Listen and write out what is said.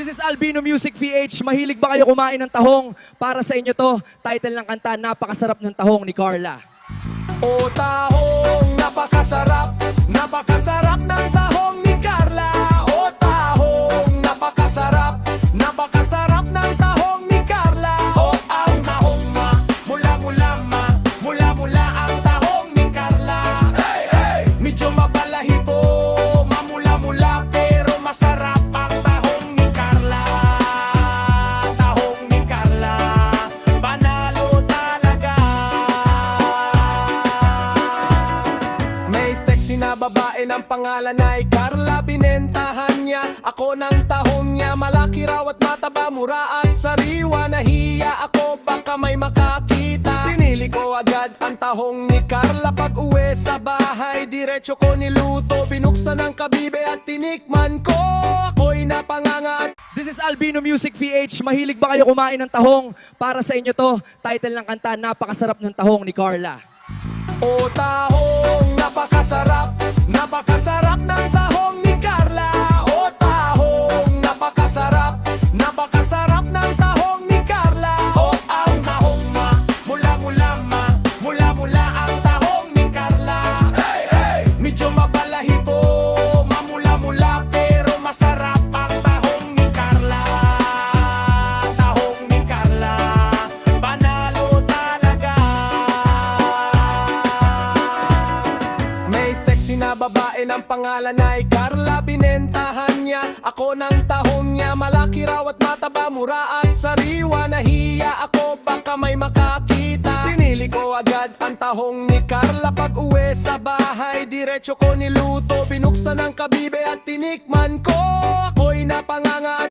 This is Albino Music PH. Mahilig ba kayo kumain ng tahong? Para sa inyo to, title ng kanta, Napakasarap ng Tahong ni Carla. O tahong, napakasarap, napakasarap ng tahong ni Carla. O tahong, napakasarap, napakasarap ng tahong ni Carla. O ang tahong mula-mula ang tahong ni Carla. Hey, hey! Medyo mabalahibo, mamula-mula, pero masarap ang tahong ni Carla. Tahong ni Carla, panalo talaga. May sexy na babae ng pangalan ay Carla, binentahan niya ako ng tahong niya. Malaki raw at mataba, mura at sariwa. Nahiya ako, baka may makakita. Pinili ko agad ang tahong ni Carla. Pag uwi sa bahay, diretso ko niluto. Binuksan ang kabibe at tinikman ko. Ako'y napanganga at This is Albino Music PH. Mahilig ba kayo kumain ng tahong? Para sa inyo to, title ng kanta, Napakasarap ng Tahong ni Carla. O tahong, napakasarap, napakasarap ng tahong ni Carla. O tahong, napakasarap, napakasarap ng tahong ni Carla. O ang tahong mula-mula ang tahong ni Carla. Hey, hey! Medyo mabalahibo, mamula-mula, pero masarap ang tahong ni Carla. Tahong ni Carla, panalo talaga. May sexy na babae ng pangalan ay Carla, binentahan niya ako ng tahong niya. Malaki raw at mataba, mura at sariwa. Nahiya ako, baka may makakita. Pinili ko agad ang tahong ni Carla. Pag uwi sa bahay, diretso ko niluto. Binuksan ang kabibe at tinikman ko. Ako'y napanganga.